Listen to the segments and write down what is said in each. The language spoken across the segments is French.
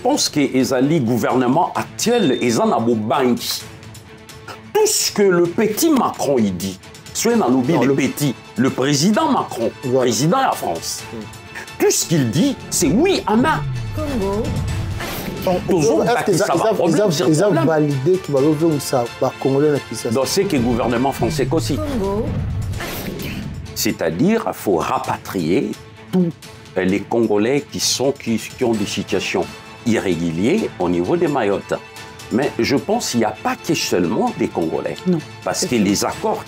pense que les gouvernements actuels, ils en ont banqui. Tout ce que le petit Macron il dit, soit dans le petit, le président Macron, président de la France, tout ce qu'il dit, c'est oui, Anna. Congo. Ils ont validé qu'ils vont faire ça par Congolais. Dans ce que le gouvernement français aussi. Congo. C'est-à-dire qu'il faut rapatrier tous les Congolais qui ont des situations irrégulières au niveau de Mayotte. Mais je pense qu'il n'y a pas que seulement des Congolais. Non. Parce que les accords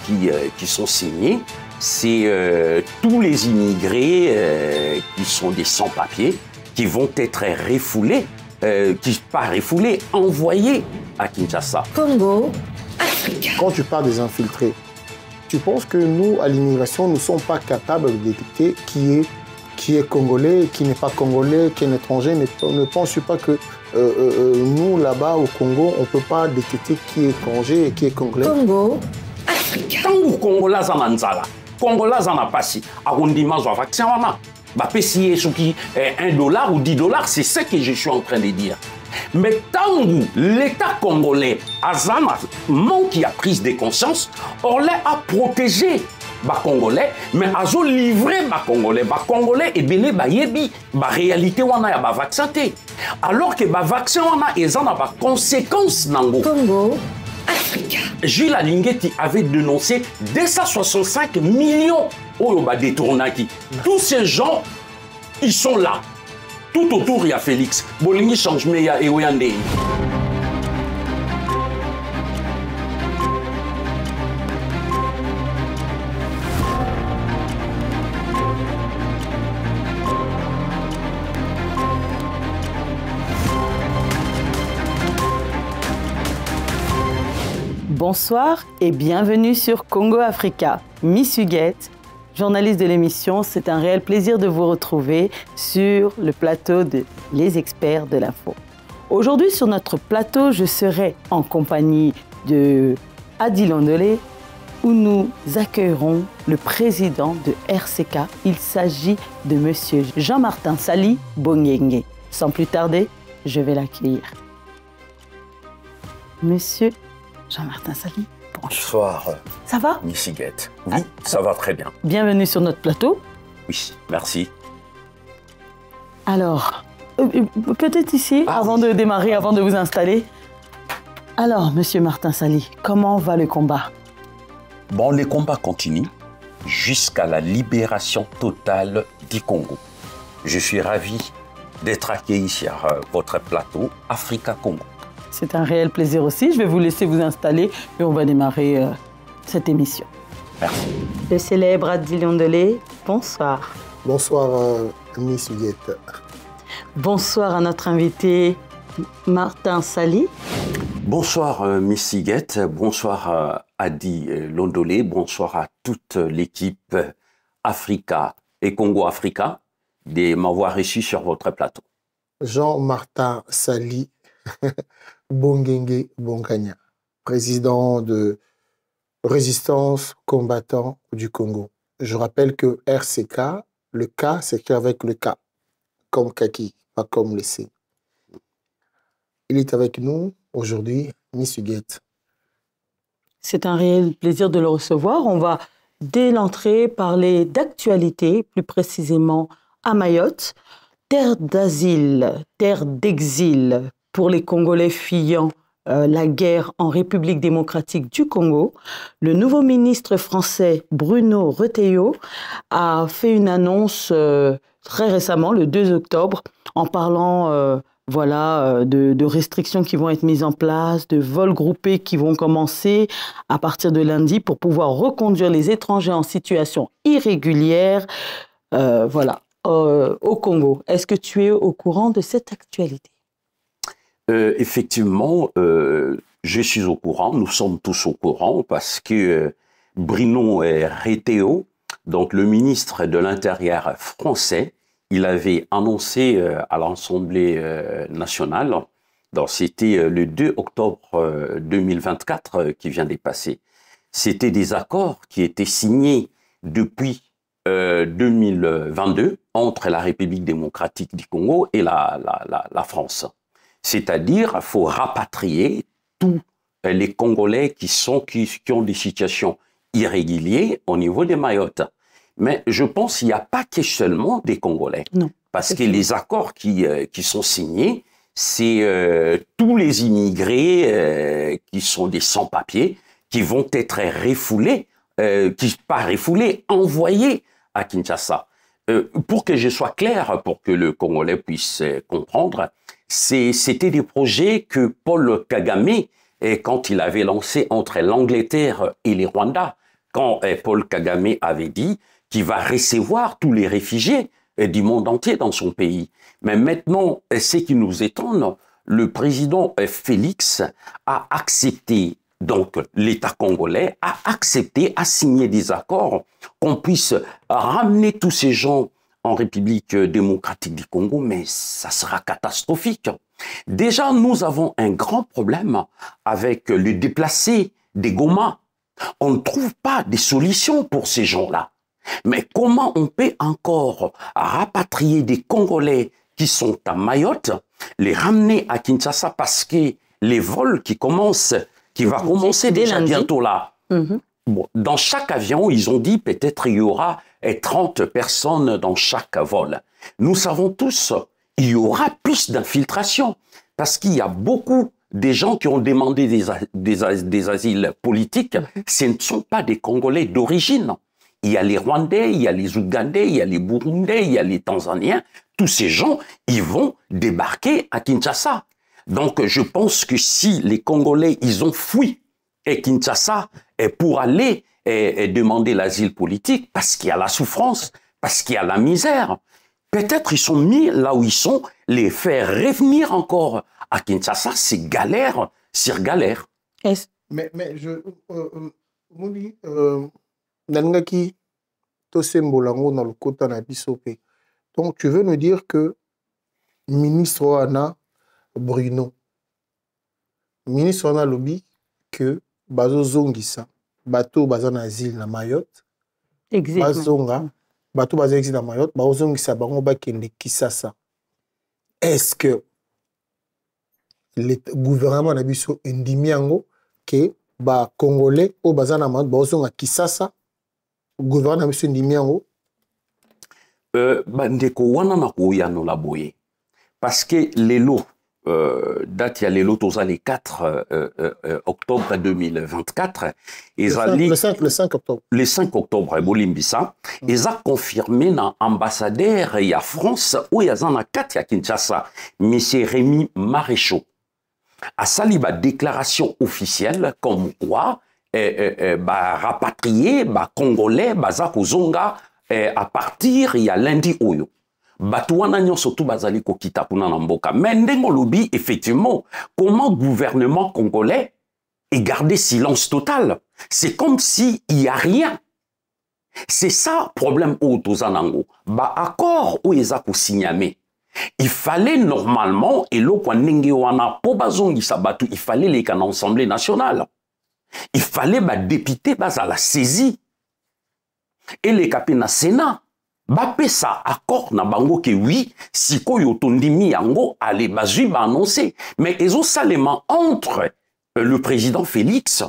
qui sont signés, c'est tous les immigrés qui sont des sans-papiers qui vont être refoulés, envoyés à Kinshasa. Congo, Africa. Quand tu parles des infiltrés, tu penses que nous, à l'immigration, nous ne sommes pas capables de détecter qui est congolais, qui n'est pas congolais, qui est étranger. Ne penses-tu pas que nous, là-bas, au Congo, on ne peut pas détecter qui est étranger et qui est congolais? Congo, Africa. Tant que Congolais en Anzala, Congolais en a passé, à Rondimaz ou à vaccin, si $1 ou $10, c'est ce que je suis en train de dire. Mais tant que l'État congolais a manque de prise de conscience, on l'a protégé les Congolais, mais a livré les Congolais. Les Congolais et bien les réalité on a ba vaccin alors que les vaccins on a ils ont des conséquences nango. Congo, Africa. Gilles Alinguetti avait dénoncé 265 millions de détournaki. Tous ces gens, ils sont là. Tout autour, il y a Félix. Bolingi change, mais il y a Eoyande. Bonsoir et bienvenue sur Congo Africa. Miss Huguette, journaliste de l'émission, c'est un réel plaisir de vous retrouver sur le plateau de Les Experts de l'Info. Aujourd'hui sur notre plateau, je serai en compagnie de Adi Londolé où nous accueillerons le président de RCK. Il s'agit de monsieur Jean-Martin Sali Bongenge. Sans plus tarder, je vais l'accueillir. Monsieur Jean-Martin Sali, bonjour. Bonsoir. Ça va? Miss Huguette. Oui, ça va très bien. Bienvenue sur notre plateau. Oui, merci. Alors, peut-être ici, avant de démarrer, avant de vous installer. Alors, monsieur Martin Sali, comment va le combat? Bon, les combats continuent jusqu'à la libération totale du Congo. Je suis ravi d'être accueilli sur votre plateau Africa-Congo. C'est un réel plaisir aussi. Je vais vous laisser vous installer et on va démarrer cette émission. Merci. Le célèbre Adi Londolé, bonsoir. Bonsoir, Miss Huguette. Bonsoir à notre invité Martin Sali. Bonsoir Miss Huguette, bonsoir Adi Londolé, bonsoir à toute l'équipe Africa et Congo Africa de m'avoir reçu sur votre plateau. Jean-Martin Sali Bongenge Bonganya, président de Résistance combattant du Congo. Je rappelle que RCK, le K s'écrit avec le K, comme Kaki, pas comme le C. Il est avec nous aujourd'hui, Miss Huguette. C'est un réel plaisir de le recevoir. On va, dès l'entrée, parler d'actualité, plus précisément à Mayotte, terre d'asile, terre d'exil pour les Congolais fuyant la guerre en République démocratique du Congo. Le nouveau ministre français Bruno Retailleau a fait une annonce très récemment, le 2 octobre, en parlant de restrictions qui vont être mises en place, de vols groupés qui vont commencer à partir de lundi pour pouvoir reconduire les étrangers en situation irrégulière au Congo. Est-ce que tu es au courant de cette actualité? Effectivement, je suis au courant, nous sommes tous au courant parce que Bruno Retailleau, donc le ministre de l'Intérieur français, il avait annoncé à l'Assemblée nationale, c'était le 2 octobre 2024 qui vient de passer, c'était des accords qui étaient signés depuis 2022 entre la République démocratique du Congo et la France. C'est-à-dire, il faut rapatrier tous les Congolais qui ont des situations irrégulières au niveau de Mayotte. Mais je pense qu'il n'y a pas que seulement des Congolais. Non. Parce que les accords qui sont signés, c'est tous les immigrés qui sont des sans-papiers qui vont être refoulés, envoyés à Kinshasa. Pour que je sois clair, pour que le Congolais puisse comprendre, c'était des projets que Paul Kagame, quand il avait lancé entre l'Angleterre et les Rwandais, quand Paul Kagame avait dit qu'il va recevoir tous les réfugiés du monde entier dans son pays. Mais maintenant, ce qui nous étonne, le président Félix a accepté, donc l'État congolais a accepté, a signé des accords qu'on puisse ramener tous ces gens en République démocratique du Congo, mais ça sera catastrophique. Déjà, nous avons un grand problème avec les déplacés des Goma. On ne trouve pas des solutions pour ces gens-là. Mais comment on peut encore rapatrier des Congolais qui sont à Mayotte, les ramener à Kinshasa parce que les vols qui va commencer déjà bientôt là. Bon, dans chaque avion, ils ont dit peut-être il y aura 30 personnes dans chaque vol. Nous savons tous, il y aura plus d'infiltration parce qu'il y a beaucoup de gens qui ont demandé des asiles politiques. Ce ne sont pas des Congolais d'origine. Il y a les Rwandais, il y a les Ougandais, il y a les Burundais, il y a les Tanzaniens. Tous ces gens, ils vont débarquer à Kinshasa. Donc, je pense que si les Congolais, ils ont fui et Kinshasa pour aller demander l'asile politique, parce qu'il y a la souffrance, parce qu'il y a la misère, peut-être ils sont mis là où ils sont, les faire revenir encore à Kinshasa, c'est galère sur galère. Mais je... Nangaki, Tosembolango dans le quota na bisopé. Donc, tu veux nous dire que ministre Ana Bruno, ministre Ana lobby, que Bazo Zongisa, bateau bazan asile na Mayotte, Bazonga, bateau bazan exil na Mayotte, Bazo Zongisa, bango bakende Kisasa. Est-ce que le gouvernement na biso indimiango que ba Congolais au bazan na Mayotte, Bazo Zonga Kisasa, gouvernement M. Ndimiango? Ndeko wana na koyano la boye. Parce que les lots, date il y a les lots le 4 octobre 2024, le 5 octobre. Le 5 octobre, Bolimbisa, ils ont confirmé na ambassadeur et à France, où il y a un quatre à Kinshasa, M. Rémi Maréchaux. A sali ba déclaration officielle comme quoi ba rapatrié ba congolais baza kozonga à partir il y a lundi oyo batuana nyonso tu bazali ko kita kuna na mboka mais ndengo lobi effectivement comment gouvernement congolais est gardé silence total, c'est comme si il y a rien. C'est ça problème au tozanango ba accord ou ezako signamé. Il fallait normalement et lo kwa ndenge wana po bazongi sabatu il fallait les can Assemblée nationale. Il fallait ba député bas à la saisie et les capés na Sénat ba pesa accord na bango que oui siko yo tondimi yango allez bazui ba annoncer mais ils ont salement entre le président Félix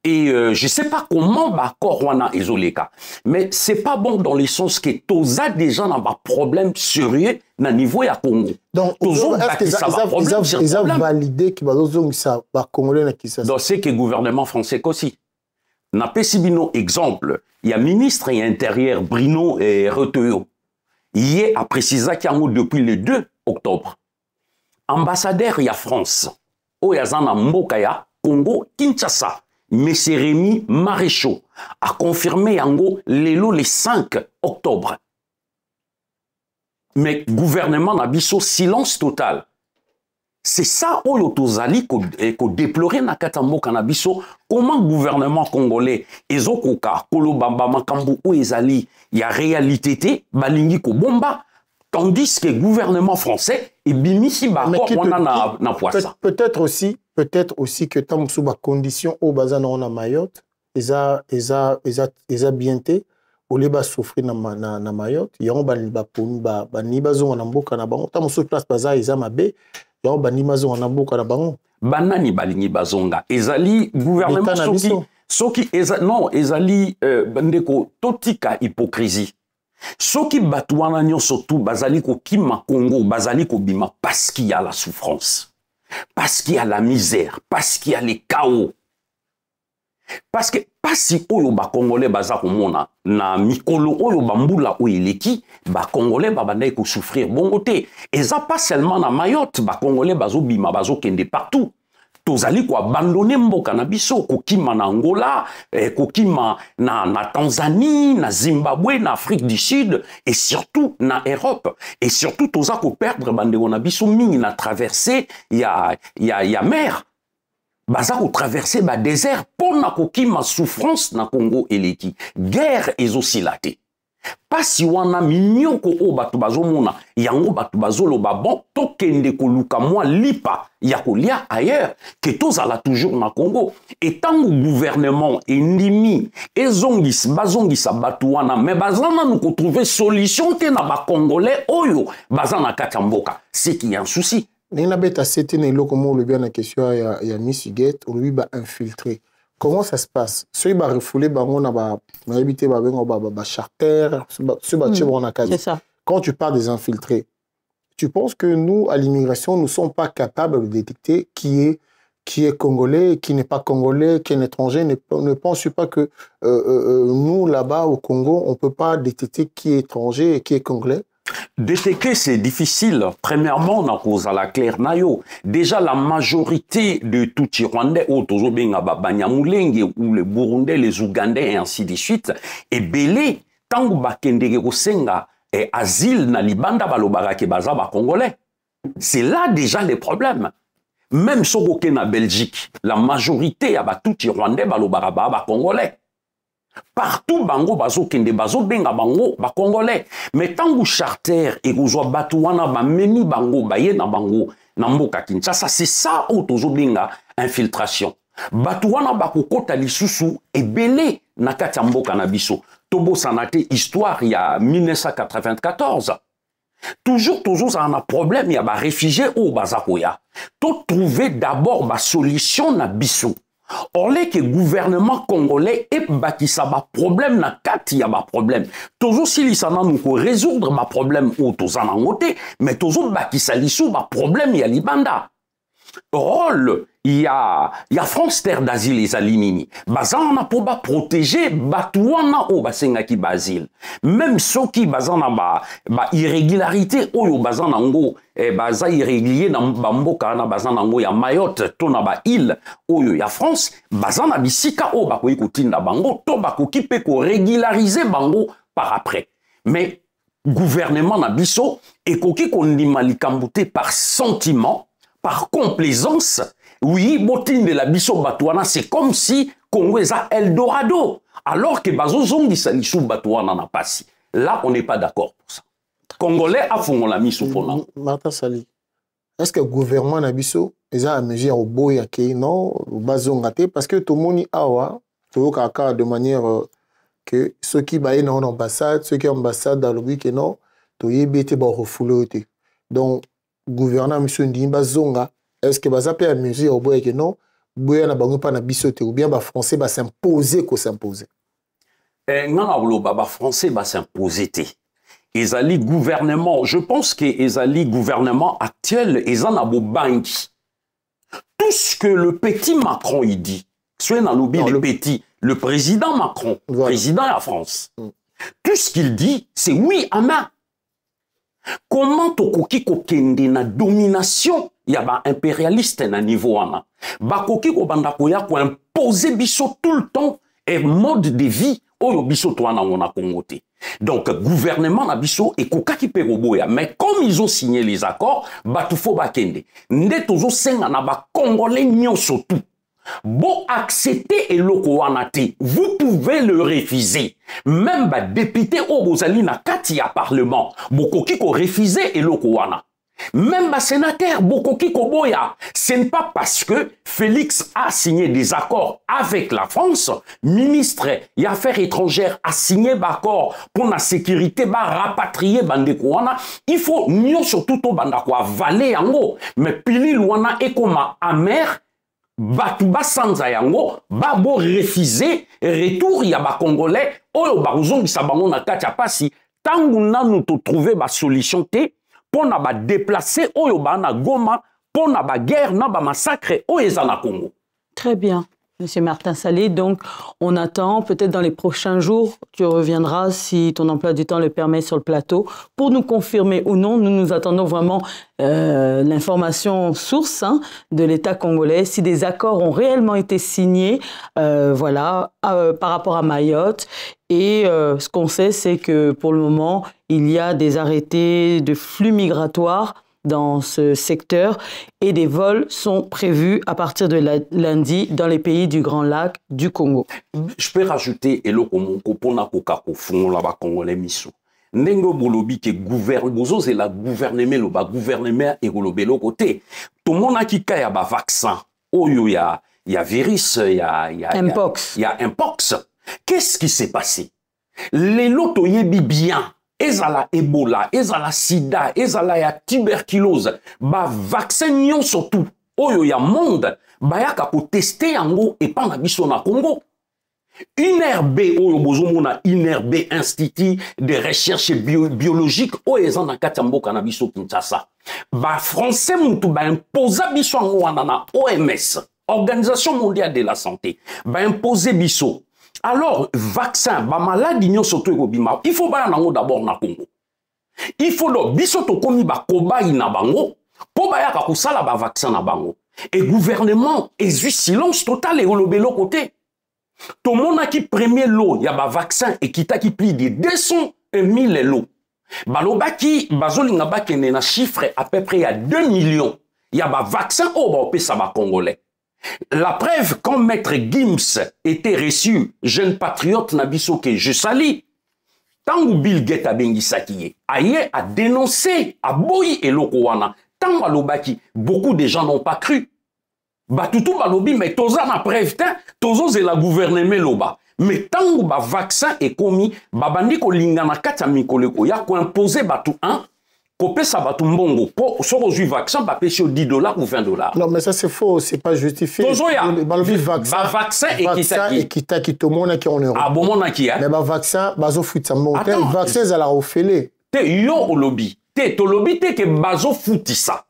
et je sais pas comment ba accord wana ezoleka mais c'est pas bon dans le sens que toza déjà na ba problème sérieux na niveau ya Congo. Donc ils ont validé que bazozong ça ba congolais na Kinshasa. Donc c'est que le gouvernement français aussi. Na pesibino exemple, il y a ministre et intérieur Bruno et Retoyo. Il a précisé qu'il y a depuis le 2 octobre. Ambassadeur il y a France. Oyazana Mbokaya, Congo, Kinshasa. Monsieur Rémi Maréchaux a confirmé yango le 5 octobre. Mais gouvernement n'a biso silence total. C'est ça où l'Otozali qu'on déplorait na katambo kanabiso. Comment gouvernement congolais ezokoka kolobamba makambo ou ezali il y a réalité balingi ko bomba tandis que gouvernement français et bimisi ba wana na poissa. Peut-être aussi que tant sous ba condition au bazana on a Mayotte eza bienté au lieu de souffrir na Mayotte, il y a un ba ni bazonga na mboka na bango tant sous place baza eza mabe Yo bandima zo na mboka na bango. Banani balingi bazonga. Ezali gouvernement soki non ezali ndeko totika hypocrisie. Soki batuana nyo surtout bazali ko kima Congo, bazali ko bima parce qu'il y a la souffrance. Parce qu'il y a la misère, parce qu'il y a les chaos. Parce que pasi oyo ba congolais baza komona na mikolo oyo bambula oyo eleki ba congolais babandai ko souffrir bongo te. Eza pas seulement na Mayotte ba congolais bazo bima bazo kende partout. Tozali ko abandonner mboka na biso kokima na Angola, kokima na Tanzanie, na Zimbabwe, na Afrique du Sud et surtout na Europe. Et surtout toza ko perdre bandeko na biso mingi na traverser ya mer. Baza ko traverser ba désert pour na kokima souffrance na Congo eleki. Guerre ezosilate. Pasi wana minyoko o batu bazomona yango batu bazoloba bon tokende koluka mwa lipa ya kolia ailleurs que tozala toujours na Congo. Et tango gouvernement endimi ezongis bazongisa batu wana mais bazana nous trouver solution te na ba congolais oyo bazana kati mboka. C'est qu'il y a un souci. Nina beta c'était ne lokomo le bien la question ya Miss Huguette, on lui ba infiltrer. Comment ça se passe? Ceux qui ont refoulé, on a habité charter, c'est ça. Quand tu parles des infiltrés, tu penses que nous, à l'immigration, nous ne sommes pas capables de détecter qui est congolais, qui n'est pas congolais, qui est étranger? Ne penses-tu pas que nous, là-bas, au Congo, on ne peut pas détecter qui est étranger et qui est congolais? Détecter, c'est difficile. Premièrement, on a cause à la claire nayo. Déjà, la majorité de tout Rwandais, ou les Burundais, les Ougandais, et ainsi de suite, est belé. Tant que bakendege kosenga et asile na libanda balobara ke baza ba congolais. C'est là déjà les problèmes. Même sokoke na Belgique, la majorité a tout Rwandais balobara ba congolais. Partout bango bazo kende bazo benga bango ba congolais. Mais tangu charter et kozwa batu wana ba memi bango baye na bango na mboka Kinshasa, c'est ça o tozo benga infiltration. Batu wana ba kokota lisusu ebele na kati ya mboka na biso. Tobo sanate histoire il y a 1994. Toujours ça a un problème, il y a ba réfugiés au bazakoya. To trouver d'abord ba solution na biso. Or, le gouvernement congolais est bâtissa ba problème na kati ya ba problème. Toujours si lisana nous ko résoudre ba problème ou tozana ngote, mais toujours bâtissa lisu ba problème ya libanda. Rôle, il y a France Terre d'Asile les alimini. Bazana pour ba protéger batouana o basenga ki basile. Même ceux qui bazana ba irrégularité oyo bazana ngo baza irrégulier na mboka na bazana ngo ya Mayotte to na ba île oyo ya France bazana bisika o ba koyi kotinda bango to ba ko kipe ko régulariser bango par après. Mais gouvernement na biso ekoki ko ndima likambuté par sentiment, par complaisance. Oui, botine de la biso batouana, c'est comme si Congo est à Eldorado. Alors que bazozong di salisou batouana n'a pas si. Là, on n'est pas d'accord pour ça. Congolais a fond la mise au fond. Martin Sali, est-ce que le gouvernement na biso est à mesure au boya ke non, bazongate parce que tout le monde awa, tout kaka de manière que ceux qui baillent dans l'ambassade, ceux qui ont ambassade dans le but que non, tout y bête ba refoulé. Donc gouvernement monsieur Ndimba zonga. Est-ce que vous avez à mesure au bout que non, vous avez pas na bisote ou bien les Français va s'imposer qu'on s'imposer? Non, les Français va s'imposer. Ezali gouvernement, je pense que ezali gouvernement actuel, ezan abo banki. Tout ce que le petit Macron il dit, soit dans le petit, le président Macron, voilà. Président de la France, tout ce qu'il dit, c'est oui, ama. Comment tokoki kokende na domination ya ba impérialiste na niveau wana bakoki ko banda ko ya ko imposer biso tout le temps et mode de vie oyo biso to wana ngona kongote. Donc gouvernement na biso e kokaki pe roboya, mais comme ils ont signé les accords batu fo bakende nde tozo senga na ba congolais nyonso tout. Bon, accepter et lokowanate, vous pouvez le refuser. Même bah, député au Bozali na kati ya parlement, bokoki ko refuser et lokowana. Même les sénateurs, Bokoki Koboya, ce n'est pas parce que Félix a signé des accords avec la France, ministre des Affaires étrangères a signé des accords pour la sécurité, rapatrier Bandekouana. Il faut mieux surtout au Bandakwa valer yango, mais pili luana et comme amer, Batuba sanza yango, babo refuser retour ya ba Congolais, oyo baruzongi sabango na kati ya pasi, tangu nanu to trouver ba solution te. Pour na ba déplacer oyo ba na Goma, pour na ba guerre na ba massacre oyo na Congo. Très bien, Monsieur Martin Sali. Donc, on attend peut-être dans les prochains jours, tu reviendras si ton emploi du temps le permet sur le plateau pour nous confirmer ou non. Nous attendons vraiment l'information source de l'État congolais, si des accords ont réellement été signés, voilà, par rapport à Mayotte. Et ce qu'on sait, c'est que pour le moment, il y a des arrêtés de flux migratoires dans ce secteur et des vols sont prévus à partir de lundi dans les pays du Grand Lac du Congo. Je peux rajouter eloko monko pona kokako fungola ba Congolais miso. Nengo bolobi ke bozo c'est la gouvernement lo ba gouvernement et golobelo côté. Tout le monde qui kaya ba vaccin. Oyo ya virus Mpox. Il y a Mpox. Qu'est-ce qui s'est passé? Les loto yebi bien. Ezala Ebola, ezala Sida, ezala ya tuberculose, ba vaccin nyon surtout, oyo ya monde, ba yaka ko tester yango et pas na biso na Congo. INRB, oyo bozomona INRB, Institut de recherche biologique, oyo ezana katamboka na biso Kinshasa. Ba français mutu ba imposa biso yango wana na OMS, Organisation mondiale de la santé, ba imposer biso. Alors, vaccin, ba maladie nyon surtout ekobima, il faut ba nango d'abord na Congo. Il faut do biso to komi ba kobai na bango, po ba yaka kosala ba vaccin na bango. Et gouvernement ezui silence total et olobelo côté. Tout le monde qui premier lot, y a ba vaccin et qui t'a qui plie de 200 000 lots. Baloba qui bazolinga ba kene na chiffre à peu près à 2 millions. Y a ba vaccin au ba opesa ba Congolais. La preuve, quand Maître Gims était reçu, jeune patriote Nabiso que je salue, tant Bill Gates a bengisaki, aye a dénoncé, a boyi et lokowana, tant balobaki, beaucoup de gens n'ont pas cru. Batutu balobi, mais toza na preuve, tozo c'est la gouvernement loba. Mais tant ba vaccin est commis, babandi ko lingana kata mikoleko, ya ko imposer batu Kopé ça va tout mbongo. Pour ce vaccin, bah pêcher $10 ou $20. Non, mais ça c'est faux, c'est pas justifié. Vaccin et qui tout le monde qui en Europe. Ah bon, mon qui mais vaccin, bazo fout ça mon vaccin ça la refélé. Te yo au lobby. Te to lobby te que bazo fout ça.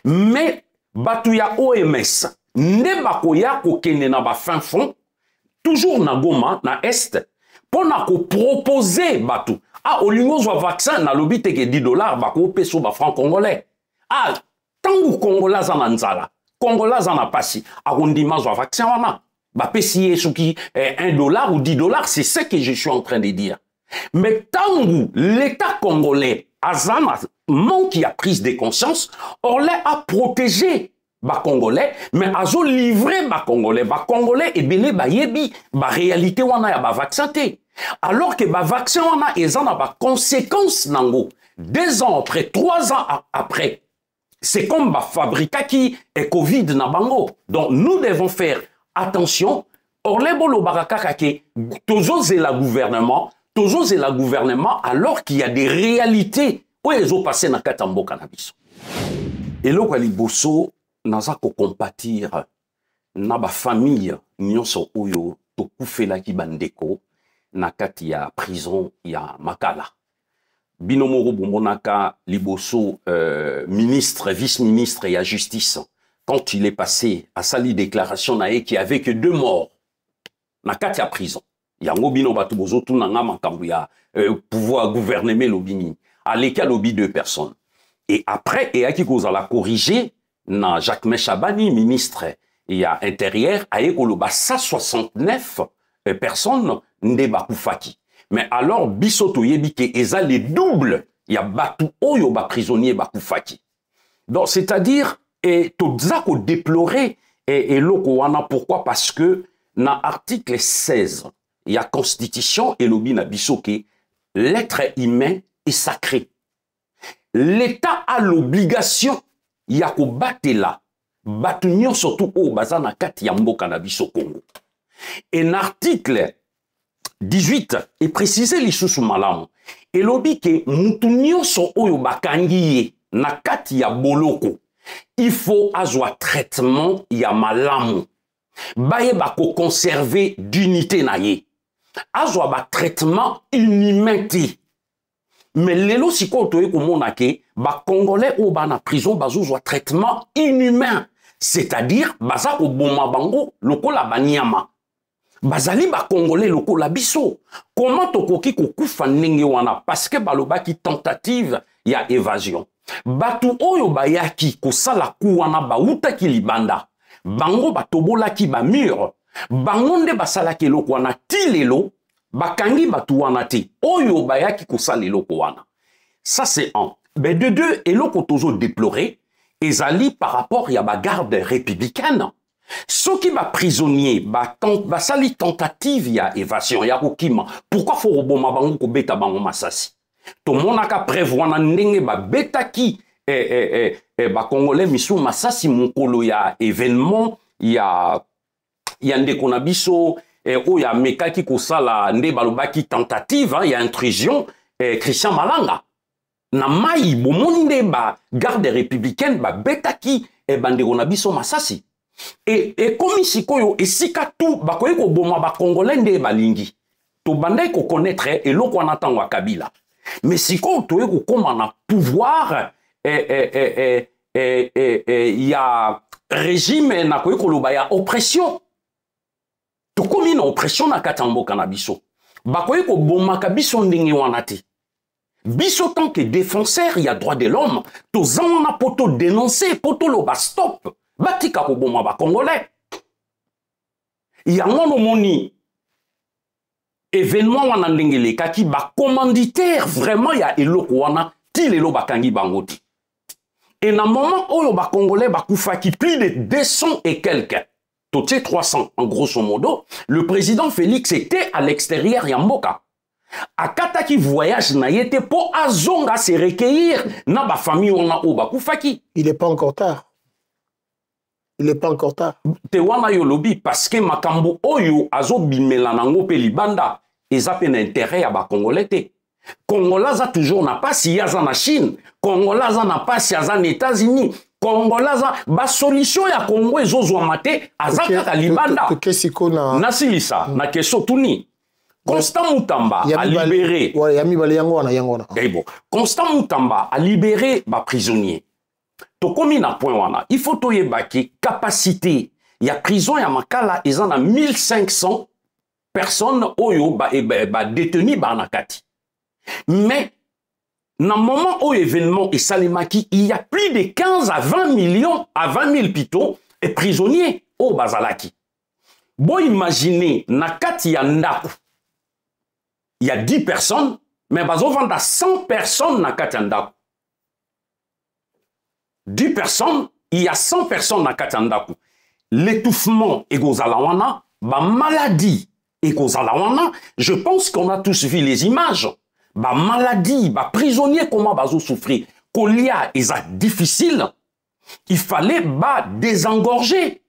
Mais batuya OMS ne bakoya ko kene na ba fin fond toujours na Goma na est pour na ko proposer batu. Ah, au lieu de vaccin, na lobby te que $10, ba ko peso ba franc congolais. Ah, tangu Congolais zananzala, Congolais zanapasi, a rondima zo vaccin wana. Ba pesi souki $1 ou $10, c'est ce que je suis en train de dire. Mais tangu l'État congolais azana manque qui a prise de conscience, orlé a protégé ba Congolais, mais azo livré ba Congolais et belé ba yebi, ba réalité wana ya ba vaccin te. Alors que le vaccin a des conséquences nango. 2 ans après, 3 ans après, c'est comme le fabrica qui est Covid na bango. Donc nous devons faire attention. Or les bolo baraka ke toujours c'est la gouvernement, alors qu'il y a des réalités où ils ont passé na katambo cannabis. Et là kwa liboso naza ko compatir na ba famille nyonso oyo to kufela ki bandeko. Nakati ya prison ya Makala. Binomoro Bombonaka Liboso, ministre, vice-ministre et la justice, quand il est passé à sa déclaration nae qui avait que 2 morts. Nakati ya prison. Yango bino batubozo tout nanga makambu ya pouvoir gouverner lobini. À l'écart lobby 2 personnes. Et après, et à qui cause la corriger, na Jacques Meshabani, ministre et à intérieur, a ekoloba 169 personnes ndeba kufaki. Mais alors, bisoto yebike eza les doubles, ya batu oyo ba prisonnier ba kufaki. Donc, c'est-à-dire, et tozako déplorer, et loko wana, pourquoi? Parce que, na article 16, il y a constitution et lobby na bisoke, l'être humain est sacré. l'État a l'obligation ya ko batela batu nyonso tu o baza na kati ya mboka na biso Congo. Et l'article 18 est précisé lisusu malamu. Elobi ke mutu nyonso oyo bakangi ye na kati ya boloko, il faut azwa traitement ya malamu. Baye bako conserver d'unité na ye. Azwa ba traitement inhumain te. Mais lelo siko toye komona ke ba congolais o ba na prison bazozwa traitement inhumain, c'est-à-dire baza ko boma bango lokola banyama. Bazali ba congolais lokola biso. Comment tokoki kokufa ndenge wana parce que balobaki tentative ya évasion. Batu oyo bayaki kosala ku wana bautaki libanda. Bango batobolaki ba mur. Bango nde basalaki eloko wana ti lelo bakangi batu wana te. Oyo bayaki kosala eloko wana. Ça c'est un. Mais de deux, eloko tozo déplorer ezali par rapport ya ba garde républicaine. Ceux qui ba prisonnier ba sali tentative ya évasion ya kokima. Pourquoi faut roboma bango ko beta bango masasi? To monaka prévoir na ndenge ba betaki ba congolais misu masasi mokolo ya événement ya ndeko na biso o ya mekaki kosala nde balobaki tentative ya intrusion Christian Malanga na mai bomoni nde ba garde républicaine ba betaki bandeko na biso masasi et comme sikoyo esika tout bakoyi ko boma ba congolais nde balingi to bandai ko connaître eloko na tango ya Kabila. Mais si quand tu es comme un pouvoir, il y a régime, na ya oppression. Tu comme une oppression na katambo kanabiso. Bakoye ko bomaka biso ndenge wanati. Biso tant que défenseur, il y a droit de l'homme. To zana poto dénoncer, poto lo ba stop. Batika ko boma ba congolais. Il y a mon moni. Événement wana ndengele kaki ba commanditaire vraiment ya eloko wana ti lelo bakangi bangoti. Et na moment oyo ba congolais ba kufaki plus de 200 et quelques. Toté 300 en grosso modo, le président Félix était à l'extérieur ya mboka. Akataki voyage na yete po azonga se recueillir na ba famille wana o ba kufaki. Il est pas encore tard. Il n'est pas encore tard. Te wana yo lobi parce que makambo oyo azo bimela nango pe libanda ezape na intérêt ya ba congolais te. Congolais a toujours na pasi yaza na Chine, Congolais na pasi yaza na États-Unis, Congolais ba solution ya Congo ezozwa mate azaka libanda. Na silisa na keso tuni. Constant Mutamba a libéré. Ouais, yami bale yango wana yango wana. Bon. Constant Mutamba a libéré ba prisonnier. To komi na point wana, il faut toyebaki capacité ya prison ya makala ezan na 1500 personnes oyo ba détenus ba nakati. Mais na moment au événement et salimaki, il y a plus de 15 à 20 millions à 20 000 pito et prisonniers au bazalaki. Bon imaginez nakati ya ndaku. Il y a 10 personnes, mais bazo vanda 100 personnes nakati ya ndaku. 10 personnes, il y a 100 personnes na Katandaku. L'étouffement et gozalawana, ba maladie et gozalawana, je pense qu'on a tous vu les images. Ba maladie, ba prisonnier comment bazo souffrir. Kolia est difficile. Il fallait ba désengorger.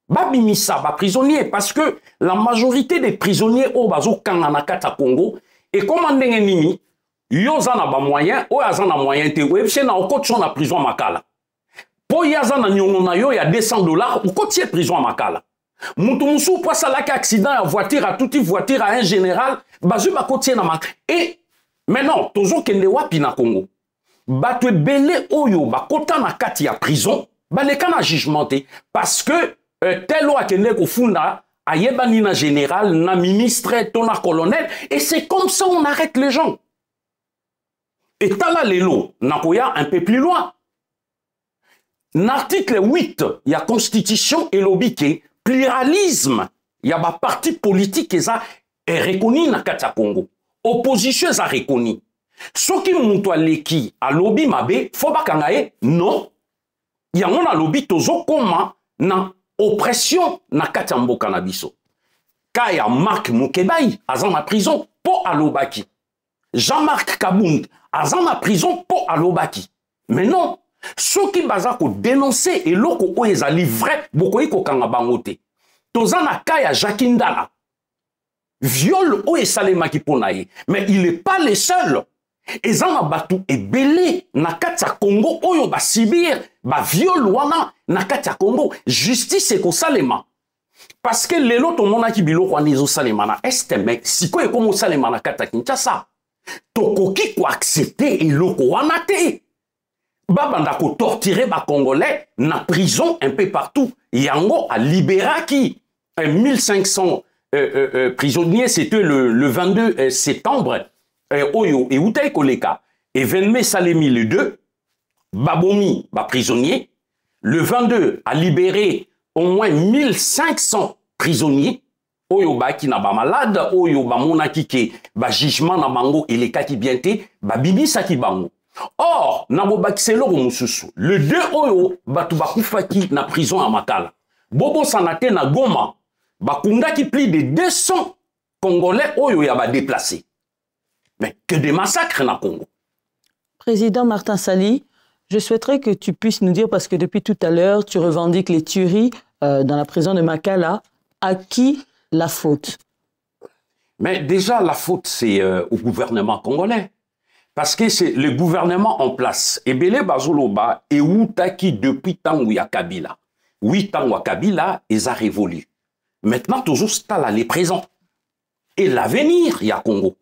Ba bimisa, ba prisonnier, parce que la majorité des prisonniers au bazo kangana kata Congo, et comme on nimi, yo zana ba moyen, o azana moyen te, ou ebse na okotcho na prison makala. Po yaza na nyongo na yo ya $200 ou kotier prison à makala. Moutou moussou po salaki accident ya voiture à toute voiture à un général, bazu ba kotier na makala. Et maintenant, tozo kende wapi na Congo. Batwe belé oyo ba kota na kati ya prison, ba leka na jugementé parce que tel wa kende ko funda ayebani na général, na ministre, tona colonel et c'est comme ça on arrête les gens. Et tala lelo na koya un peu plus loin. L'article 8, il y a constitution et l'obike, pluralisme, il y a ba parti politique qui est reconnu na kata Congo. Opposition est reconnu. Ce qui monte à l'équipe, à lobby mabe, faut pas kangaye, non. Il y a un lobby tozo koma na oppression na kata mboka na biso. Kaya Marc Moukebaï, azan na prison, po alobaki. Jean-Marc Kabound, aza na prison po alobaki. Mais non, ceux qui baza ko dénoncer et loko o ezali vrai, bokoyi ko kanga bango te. Toza na kaya Jacques Ndala. Viol o esalemaki pona ye, mais il n'est pas le seul. Ezana batu ebele na kati ya Congo oyo ba sibir ba viol wana na kati ya Congo. Justice eko salema. Parce que lelo to mona ki biloko wana ezo salema na este mec siko ekomo salema na kati ya Kinshasa. Tokoki ko accepter eloko wana te. Babanda ko torturer ba Congolais na prison un peu partout. Yango a libéraki 1500 prisonniers, c'était le 22 septembre. Oyo et Outay Koleka. Et Venme Salemi le 2, Babomi, prisonnier. Le 22 a libéré au moins 1500 prisonniers. Oyo ki na ba malade, oyo ba monaki ke ba jugement na bango et les kaki bienté, ba bibi saki bango. Or, na bo bakiselo mususu. Le 2 oyo batu bakufaki na prison à Makala. Bobo sanate na Goma, bakunda ki plus de 200 Congolais oyo ya ba déplacés. Mais que des massacres dans le Congo. Président Martin Sali, je souhaiterais que tu puisses nous dire, parce que depuis tout à l'heure, tu revendiques les tueries dans la prison de Makala. À qui la faute? Mais déjà, la faute, c'est au gouvernement congolais. Parce que c'est le gouvernement en place. Et Bele Bazoloba et Outaki depuis tant où il y a Kabila. 8 ans où il y a Kabila, ils ont révolu. Maintenant, toujours, c'est les présents. Et l'avenir, il y a Congo.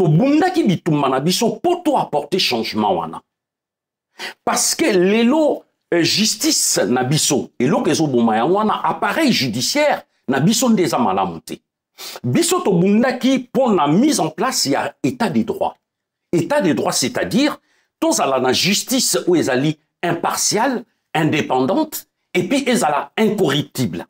Bundaki bitumana biso poto apporter changement wana. Parce que l'élo justice na biso, elo kezo bomaya wana appareil judiciaire na biso ndeza malamuté. Biso to bundaki pour la mise en place il y a état de droit. État de droit c'est-à-dire tous à la justice où ezali impartiale, indépendante et puis ezala incorruptible.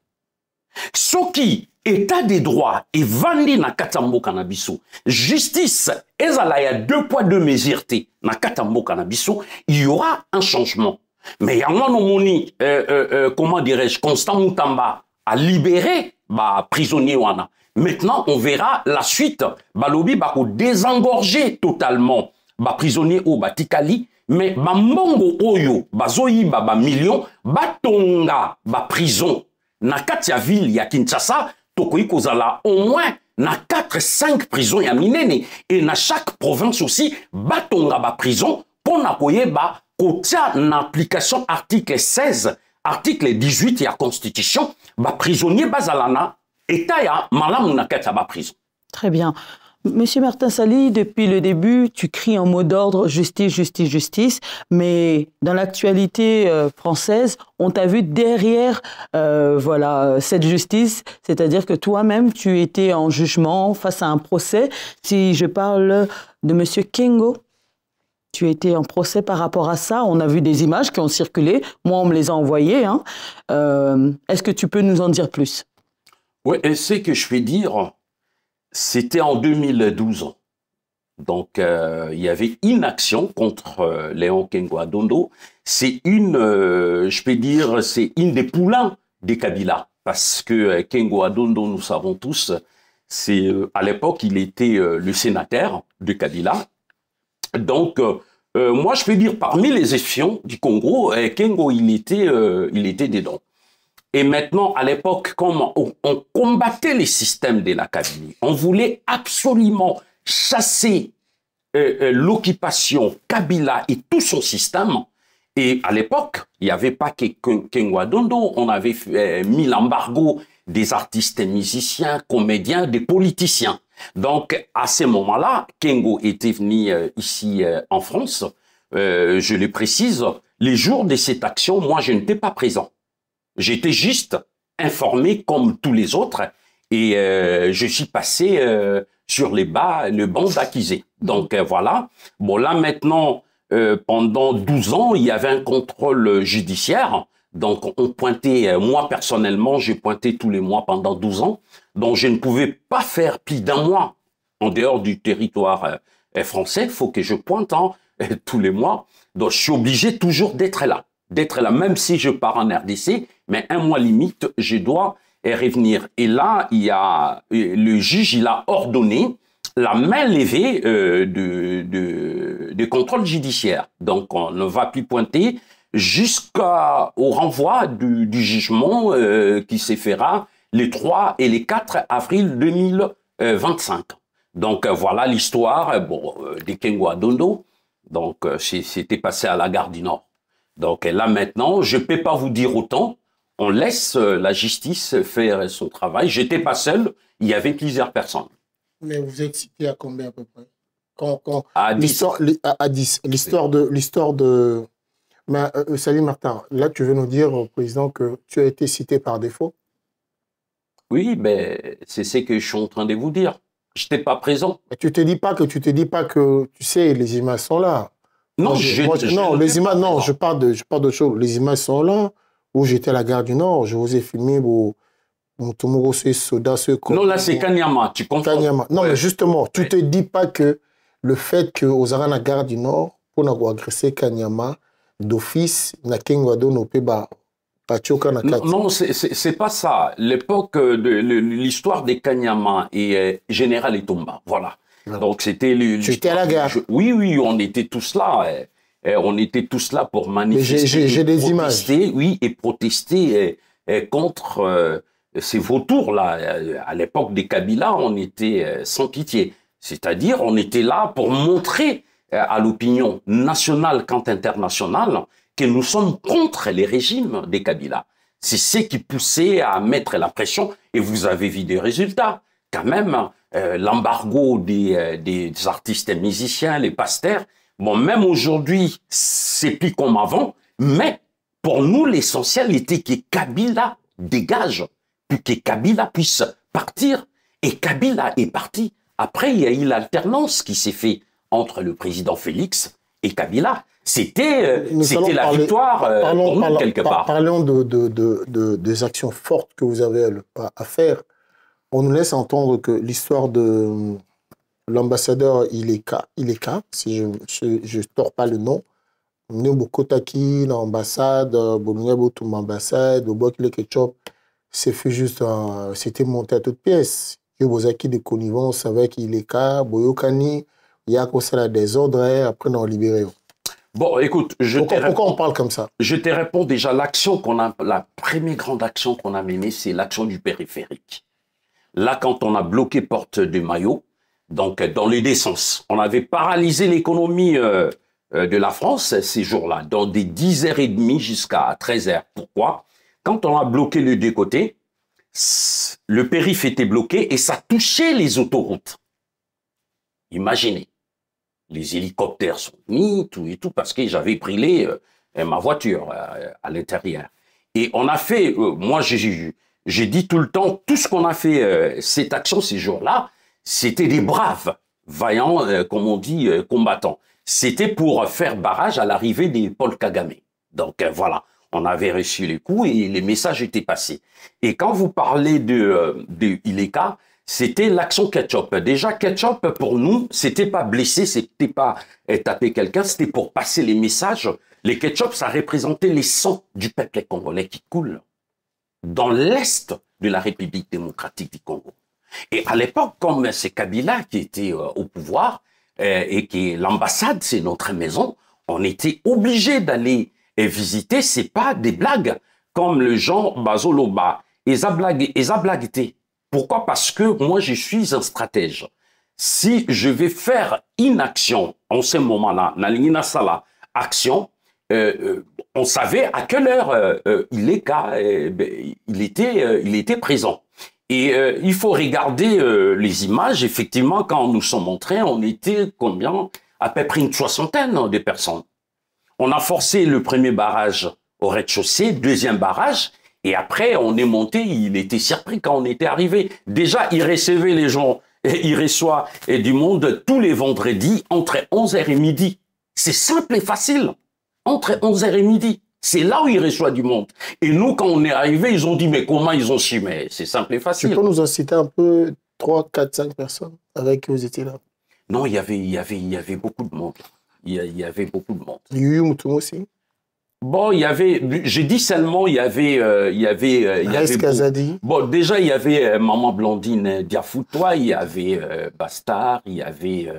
Ce qui état des droits et vandi na katambo kanabiso. Justice, ezala ya 2 poids 2 mesures te na katambo kanabiso, il y aura un changement. Mais ya mwana moni, comment dirais-je, Constant Moutamba a libéré ba prisonnier wana. Maintenant, on verra la suite. Balobi bako désengorger totalement ba prisonnier o batikali, mais ba mbongo oyo bazoyi ba millions batonga ba prison na kati ya ville ya Kinshasa. Tokoyi kozala au moins na 4-5 prisons ya minene et na chaque province aussi batonga ba prison pour na koyeba kotia na application article 16 article 18 ya constitution ba prisonnier bazalana eta ya malamu na kati ya ba prison. Très bien. Monsieur Martin Sali, depuis le début, tu cries en mot d'ordre justice, justice, justice, mais dans l'actualité française, on t'a vu derrière voilà, cette justice, c'est-à-dire que toi-même, tu étais en jugement face à un procès. Si je parle de Monsieur Kengo, tu étais en procès par rapport à ça. On a vu des images qui ont circulé. Moi, on me les a envoyées. Hein. Est-ce que tu peux nous en dire plus? Oui, et ce que je vais dire, c'était en 2012. Donc, il y avait une action contre Léon Kengo Adondo. C'est une, je peux dire, c'est une des poulains des Kabila. Parce que Kengo Adondo, nous savons tous, c'est à l'époque, il était le sénateur de Kabila. Donc, moi, je peux dire, parmi les espions du Congo, Kengo, il était dedans. Et maintenant, à l'époque, comme on combattait les systèmes de la Kabylie, on voulait absolument chasser l'occupation Kabila et tout son système. Et à l'époque, il n'y avait pas que Kengo Adondo, on avait mis l'embargo des artistes et musiciens, comédiens, des politiciens. Donc, à ce moment-là, Kengo était venu ici en France. Je le précise, les jours de cette action, moi, je n'étais pas présent. J'étais juste informé comme tous les autres et je suis passé sur le banc d'accusés. Donc voilà. Bon là maintenant, pendant 12 ans, il y avait un contrôle judiciaire. Donc on pointait, moi personnellement, j'ai pointé tous les mois pendant 12 ans. Donc je ne pouvais pas faire plus d'un mois en dehors du territoire français. Il faut que je pointe tous les mois. Donc je suis obligé toujours d'être là. Même si je pars en RDC, mais un mois limite, je dois revenir. Et là, il y a le juge, il a ordonné la main levée de contrôle judiciaire. Donc, on ne va plus pointer jusqu'au renvoi du jugement qui se fera les 3 et les 4 avril 2025. Donc, voilà l'histoire des Kengwa Dondo. Donc, c'était passé à la gare du Nord. Donc, là, maintenant, je ne peux pas vous dire autant. On laisse la justice faire son travail. J'étais pas seul, il y avait plusieurs personnes. Mais vous êtes cité à combien à peu près? À 10. À 10. L'histoire de... Mais Salim Martin, là, tu veux nous dire, Président, que tu as été cité par défaut? Oui, mais c'est ce que je suis en train de vous dire. Je n'étais pas présent. Mais tu te dis pas que, tu sais, les images sont là. Non, les images, non, je parle de choses. Les images sont là, où j'étais à la gare du Nord, je vous ai filmé, non, là, c'est Kanyama, tu comprends? Kanyama. Non, ouais. Mais justement, tu te dis pas que le fait que aux la gare du Nord, pour n'avoir agressé Kanyama, d'office, na Kengwado no peba, non, c'est pas ça. L'époque de l'histoire des Kanyama et Général Etomba, voilà. Donc, c'était... Tu étais à la gare? Oui, on était tous là. On était tous là pour manifester. J'ai des images. Oui, et protester contre ces vautours-là. À l'époque des Kabila, on était sans pitié. C'est-à-dire, on était là pour montrer à l'opinion nationale quant internationale que nous sommes contre les régimes des Kabila. C'est ce qui poussait à mettre la pression, et vous avez vu des résultats. Quand même, l'embargo des artistes et musiciens, les pasteurs, bon, même aujourd'hui, c'est plus comme avant, mais pour nous, l'essentiel était que Kabila dégage, puis que Kabila puisse partir, et Kabila est parti. Après, il y a eu l'alternance qui s'est faite entre le président Félix et Kabila. C'était la victoire pour nous, quelque part. Parlons des actions fortes que vous avez à faire. On nous laisse entendre que l'histoire de l'ambassadeur Ileka, si je ne tords pas le nom, Nebokotaki, l'ambassade, Bonuyabotum ambassade, Bokile Ketchup, c'était monté à toutes pièces. Il y a eu de connivence avec Ileka, Boyokani, il y a à des ordres, après on a libéré. Bon, écoute, pourquoi on parle comme ça? Je te réponds déjà, la première grande action qu'on a menée, c'est l'action du périphérique. Là, quand on a bloqué Porte de Maillot, donc dans les deux sens, on avait paralysé l'économie de la France ces jours-là, dans des 10h30 jusqu'à 13h. Pourquoi? Quand on a bloqué les deux côtés, le périph' était bloqué et ça touchait les autoroutes. Imaginez. Les hélicoptères sont mis, tout et tout, parce que j'avais pris ma voiture à l'intérieur. Et on a fait, moi j'ai dit tout le temps, tout ce qu'on a fait, cette action ces jours-là, c'était des braves, vaillants, comme on dit, combattants. C'était pour faire barrage à l'arrivée des Paul Kagame. Donc voilà, on avait reçu les coups et les messages étaient passés. Et quand vous parlez de Ileka, c'était l'action Ketchup. Déjà, Ketchup, pour nous, c'était pas blesser, c'était pas taper quelqu'un, c'était pour passer les messages. Les Ketchup, ça représentait les sangs du peuple congolais qui coule dans l'est de la République démocratique du Congo. Et à l'époque, comme c'est Kabila qui était au pouvoir, et que l'ambassade, c'est notre maison, on était obligé d'aller visiter, c'est pas des blagues, comme le Jean Bazoloba, et blagué. Pourquoi? Parce que moi, je suis un stratège. Si je vais faire une action en ce moment-là, Nalina Sala, action, on savait à quelle heure il était présent. Et il faut regarder les images. Effectivement, quand nous sommes entrés, on était combien? À peu près une soixantaine de personnes. On a forcé le premier barrage au rez-de-chaussée, deuxième barrage, et après, on est monté, il était surpris quand on était arrivé. Déjà, il recevait les gens, il reçoit du monde tous les vendredis entre 11h et midi. C'est simple et facile. Entre 11h et midi. C'est là où il reçoit du monde. Et nous, quand on est arrivé, ils ont dit, mais comment ils ont su? Mais c'est simple et facile. Tu peux nous en citer un peu 3, 4, 5 personnes avec qui vous étiez là? Non, il y avait beaucoup de monde. Il y avait beaucoup de monde. Yuyu Moutoum aussi? Bon, il y avait, j'ai dit seulement, il y avait Kazadi. bon, déjà, il y avait Maman Blondine Diafoutois, il y avait Bastard, il y avait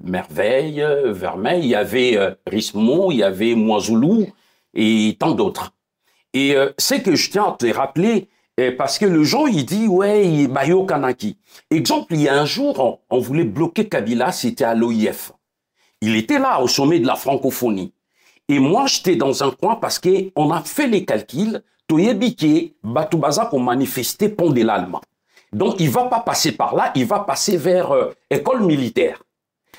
Merveille, Vermeil, il y avait Rismon, il y avait Moisoulou et tant d'autres. Et c'est que je tiens à te rappeler, parce que le gens, il dit, ouais, Bayo Kanaki. Exemple, il y a un jour, on voulait bloquer Kabila, c'était à l'OIF. Il était là, au sommet de la francophonie. Et moi, j'étais dans un coin parce qu'on a fait les calculs, Toyebike, Batoubaza pour manifester pont de l'Allemand. Donc, il ne va pas passer par là, il va passer vers école militaire.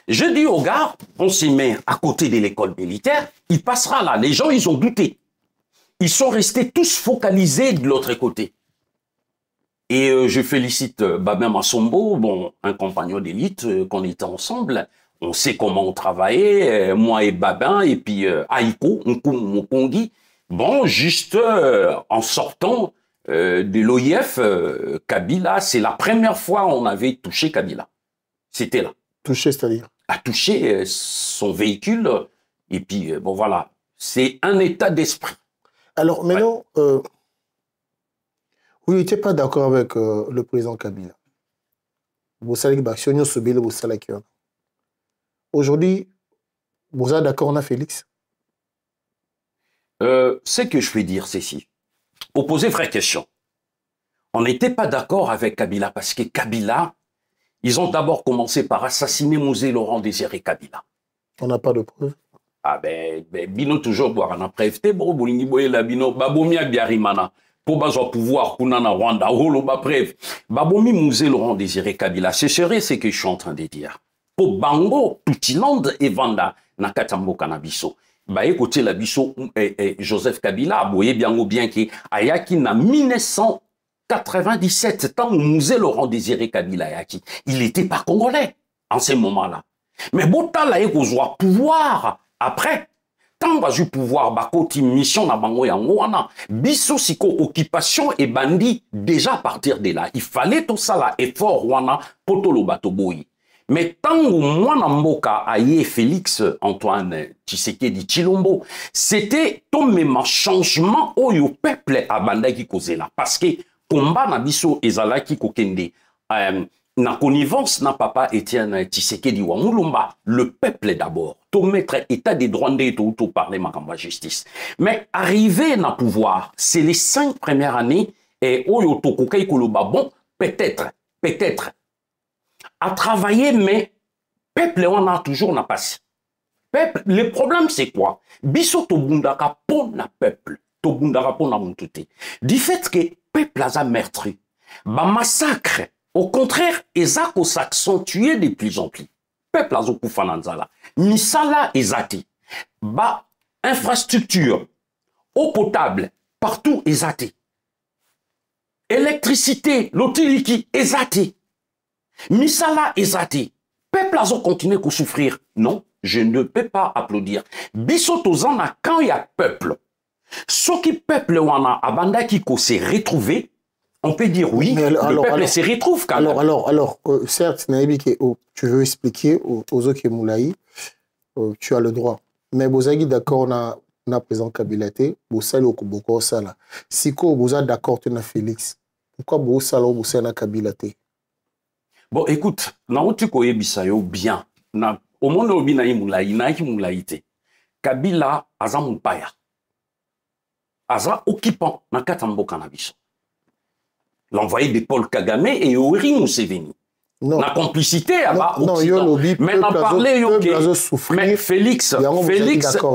Je dis au gars, on s'y met à côté de l'école militaire, il passera là. Les gens, ils ont douté. Ils sont restés tous focalisés de l'autre côté. Et je félicite Babin Massombo, bon, un compagnon d'élite, qu'on était ensemble. On sait comment on travaillait, moi et Babin, et puis Aïko, Nkungi. Bon, juste en sortant de l'OIF, Kabila, c'est la première fois on avait touché Kabila. C'était là. Touché, c'est-à-dire? A touché son véhicule, et puis, bon, voilà. C'est un état d'esprit. Alors, maintenant, vous n'étiez pas d'accord avec le président Kabila. Vous savez que vous savez que aujourd'hui, vous êtes d'accord, on a Félix? Ce que je vais dire, c'est si. Pour poser vraie question. On n'était pas d'accord avec Kabila parce que Kabila, ils ont d'abord commencé par assassiner Mosé Laurent Désiré Kabila. On n'a pas de preuves. Ah ben bino toujours boire na preuve. Te bo bolingi boye la bino babomi abiarimana. Pour bazo pouvoir kuna na Rwanda. Holo ba preuve. Babomi Mosé Laurent Désiré Kabila. Ce serait ce que je suis en train de dire. Pour Bango, Toutiland et Vanda, na Katambo Kanabiso. Bah écoutez la biso Joseph Kabila, boye bien ou bien qui ayaki na 1997, tant Mosé Laurent Désiré Kabila ayaki, il était pas congolais en ce moment-là. Mais Bota la ekozwa pouvoir après. Tant va du pouvoir bakoti mission na bango yango wana biso siko occupation et bandit déjà à partir de là. Il fallait tout ça là effort wana potolo batoboyi. Mais tant que moi, Namboka, aïe Félix Antoine Tshisekedi Tshilombo, c'était tout même changement au peuple à Bandaki Kozela. Parce que combat na biso ezalaki kokende, na connivence na papa Étienne Tshisekedi Wamulumba, le peuple d'abord. Tout mettre état des droits de tout parler ma justice. Mais arriver na pouvoir, c'est les 5 premières années, et oyo tokokai koloba, bon, peut-être, à travailler, mais peuple, on a toujours n'a pas. Peuple, le problème, c'est quoi? Biso to bundaka po na peuple, to bundaka po na muntute. Du fait que peuple a meurtri, ba massacre, au contraire, ezako s'accentuer de plus en plus. Peuple a zoku fananzala, misala ezati, ba infrastructure, eau potable, partout ezati. Électricité, l'otiliki ezati. Misala ezati. Peuple a continué à souffrir. Non, je ne peux pas applaudir. Bissotozana, quand il y a peuple, ce qui peuple wana abanda qui s'est retrouvé, on peut dire oui, le peuple se retrouve quand même. Alors, certes, tu veux expliquer aux autres qui Moulaï, tu as le droit. Mais vous êtes d'accord, on a président Kabilaté, vous êtes beaucoup ça là. Si vous êtes d'accord, tu as Félix. Pourquoi vous êtes Kabilaté? Bon, écoute, tu connais Bisayo bien. Au monde où il y a Kabila, Aza Moupaya. Aza occupant, na Katambo Cannabis. L'envoyé de Paul Kagame et Yoweri Museveni. La complicité, non, il y a lobby, mais n'a parlé, mais Félix,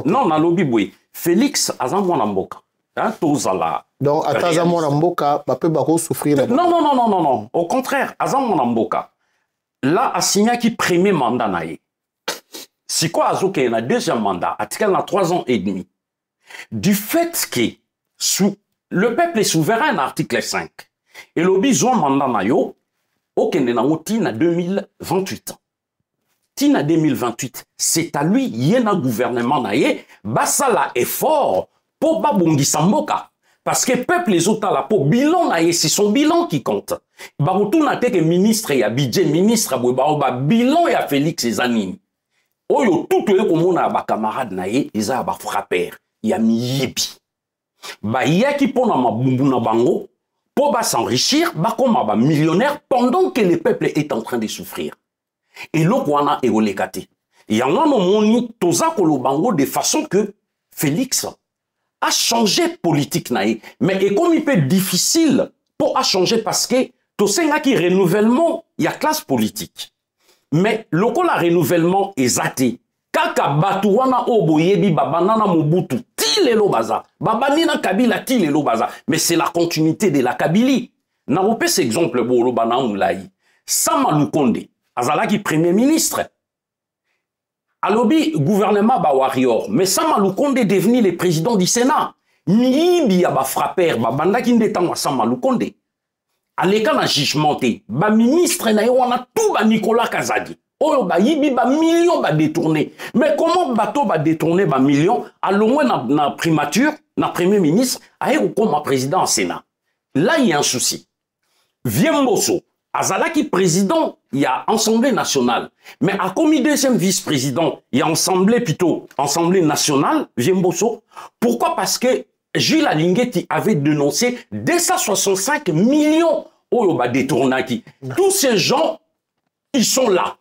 non, na lobby, oui. Félix, Aza Mwanamboka. Donc, à Tazamonamboka, peut souffrir. Non. Au contraire, Azamonamboka, là, a signé qui premier mandat naïe. Si quoi, Azoke, il a deuxième mandat, à tel 3 ans et demi. Du fait que le peuple est souverain, article 5, et le besoin mandat naïo, aucun n'a 2028. Tina 2028, c'est à lui, il y a un gouvernement naïe, basala est fort. Pour Babongi Samboka. Parce que peuple les autres là, pour bilan, c'est son bilan qui compte. Baroutou n'a que ministre, il y a budget ministre, bilan, il y a Félix et Zanini. Oyo, tout le monde a des camarades, ils ont des frappeurs. ya miyebi. Ba yaki pona mabumbu na bango, pour s'enrichir, comme millionnaire pendant que le peuple est en train de souffrir. Et l'okwana est olekate. Et y a un moni toza kolobango de façon que Félix a changé politique naïe. Mais et comme il peut être difficile pour changer parce que tout ça qui renouvellement, il y a classe politique. Mais le renouvellement est zaté. Kaka batuwana oboyebi babanana mobutu tilelo baza. Babanina Kabila tilelo baza. Mais c'est la continuité de la Kabylie. Na opé cet exemple bolo bana moulayi. Sama Lukonde, azalaki premier ministre. Alobi gouvernement ba warrior, mais Sama Lukonde est devenu le président du Sénat. Miyibi ya ba frapper ba bandaki ndetangwa Sama Lukonde. Aleka na jugementé, ba ministre na yo wana tout ba Nicolas Kazadi. Oyo ba yibi ba millions ba détourné. Mais comment bateau ba détourné ba millions à l'au na primature, na premier ministre, aye comme président au Sénat. Là il y a un souci. Viemboso, azalaki président, il y a Assemblée nationale. Mais à comme deuxième vice-président, il y a Assemblée nationale, Viemboso. Pourquoi? Parce que Gilles Alinguetti avait dénoncé 265 millions oyo ba détournaki. Tous ces gens, ils sont là.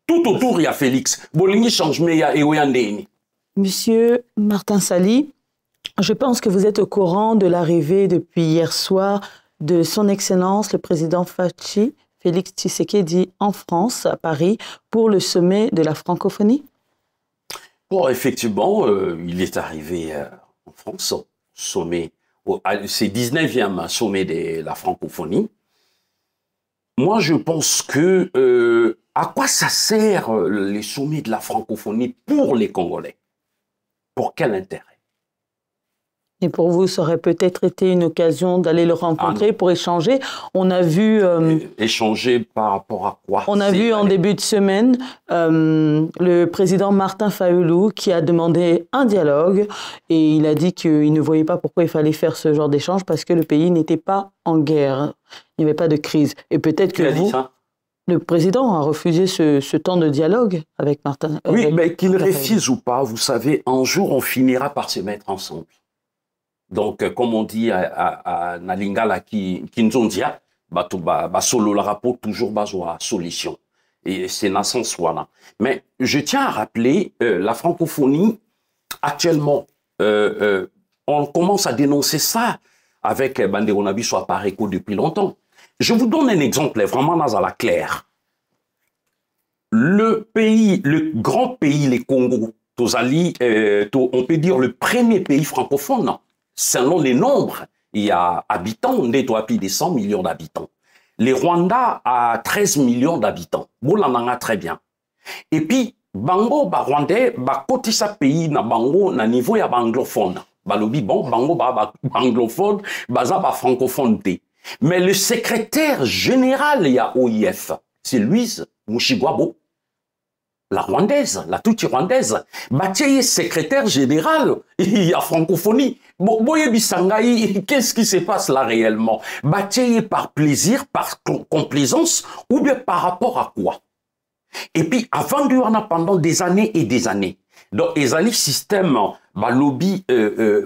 Tout autour, il y a Félix. Bolingi change, mais il y a Eoyandeni. Monsieur Martin Sali, je pense que vous êtes au courant de l'arrivée depuis hier soir de son Excellence, le président Fachi, Félix Tshisekedi, en France, à Paris, pour le sommet de la francophonie. Bon, effectivement, il est arrivé en France, sommet, c'est 19e sommet de la francophonie. Moi, je pense que à quoi ça sert les sommets de la francophonie pour les Congolais? Pour quel intérêt? Et pour vous, ça aurait peut-être été une occasion d'aller le rencontrer pour échanger. On a vu... échanger par rapport à quoi? On a vu en début de semaine le président Martin Fayulu qui a demandé un dialogue et il a dit qu'il ne voyait pas pourquoi il fallait faire ce genre d'échange parce que le pays n'était pas en guerre. Il n'y avait pas de crise. Et peut-être que vous... Le président a refusé ce temps de dialogue avec Martin. Oui, mais qu'il refuse ou pas, vous savez, un jour on finira par se mettre ensemble. Donc, comme on dit à Nalingala qui Nzondia, solo la rapport toujours besoin solution. Et c'est dans ce sens-là. Mais je tiens à rappeler, la francophonie, actuellement, on commence à dénoncer ça avec Banderonabi soit Pareco depuis longtemps. Je vous donne un exemple vraiment dans la claire. Le grand pays, les Congo, on peut dire le premier pays francophone, non? Selon les nombres, il y a habitants, on est à plus de 100 millions d'habitants. Les Rwanda a 13 millions d'habitants. Boulanga très bien. Et puis, Bango, Rwandais, côté sa pays, na Bango, na niveau ya anglophone. Balobi, bon, Bango, anglophone, baza francophone. Mais le secrétaire général, il y a OIF, c'est Louise Mushigwabo. La rwandaise, la toute rwandaise. Batié secrétaire général, il y a francophonie. Boye Bisangaï, qu'est-ce qui se passe là réellement? Batié par plaisir, par complaisance, ou bien par rapport à quoi? Et puis, avant de on a pendant des années et des années. Donc, les alliés système, lobby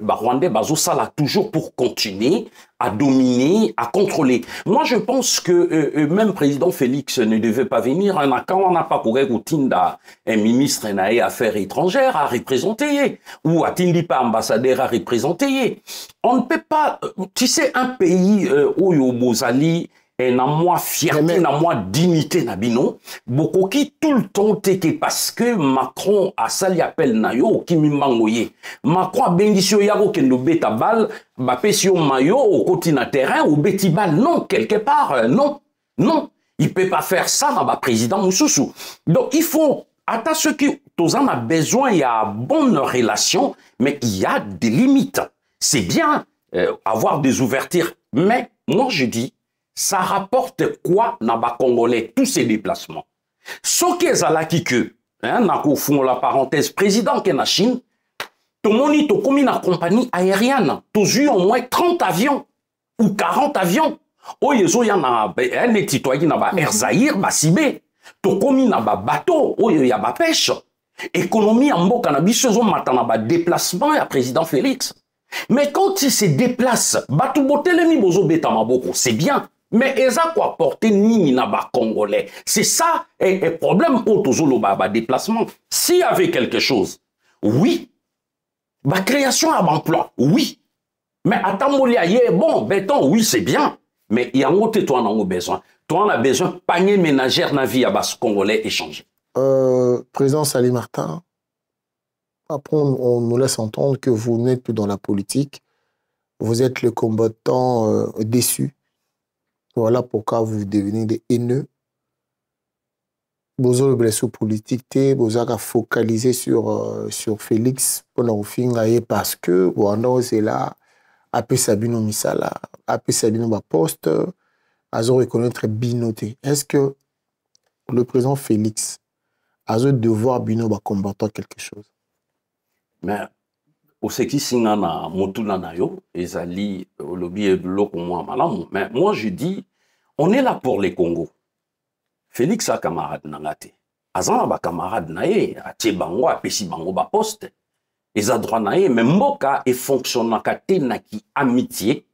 rwandais, ça là toujours pour continuer à dominer, à contrôler. Moi, je pense que même président Félix ne devait pas venir. Quand on n'a pas pour un ministre des Affaires étrangères à représenter, ou à pas ambassadeur à représenter. On ne peut pas, tu sais, un pays où il y a Bozali, et na moi fierté, na moi dignité na bino, beaucoup qui tout le temps teke parce que Macron a sali appel na yo qui mimangoye. Macron a bendisio yako kendo beta bal, ba pesio mayo au côté na terrain ou beti bal non quelque part non. Non, il peut pas faire ça na ba président Moussoussou. Donc il faut à ceux qui tous en a besoin, il y a bonne relation, mais il y a des limites. C'est bien avoir des ouvertures, mais moi je dis ça rapporte quoi dans les Congolais, tous ces déplacements? Ce qui est là qui que, la parenthèse, président qui est en Chine, tout le monde est comme une compagnie aérienne, tous eu au moins 30 avions ou 40 avions. Oh, il y a un citoyen qui a Air Zahir, Basibé, tout comme un bateau, oh, il y a la pêche. Économie en mboka na biso zo matana ba déplacement ya président Félix. Mais quand il se déplace, batu botelemi bozo beta maboko, c'est bien. Mais eza quoi porter nini na ba congolais. C'est ça et problème au tozolo ba déplacement. S'il y avait quelque chose, oui. Ba création d'emploi, oui. Mais attends, bon, béton, oui, c'est bien. Mais il y a un autre, toi, on a besoin. Toi, on a besoin de panier ménagère dans la vie à bas congolais échanger. Président Sali Martin, après, on nous laisse entendre que vous n'êtes plus dans la politique. Vous êtes le combattant déçu. Voilà pourquoi vous devenez des haineux. Vous avez blessé politique, vous avez focalisé sur Félix parce que vous c'est là, après Sabino Misala, après Sabino Baposte, ils ont reconnaître binoté. Est-ce que le président Félix a le devoir bino combattre quelque chose? Mais au ce qui singa na motuna na yo, ezali lobby et loko moi malamu. Mais moi je dis, on est là pour les Congos. Félix a camarade nangate. Azana ba camarade nae, a tie bango a pesi bango ba poste. Eza droit nae, mais mboka e fonctionne kate na ki amitié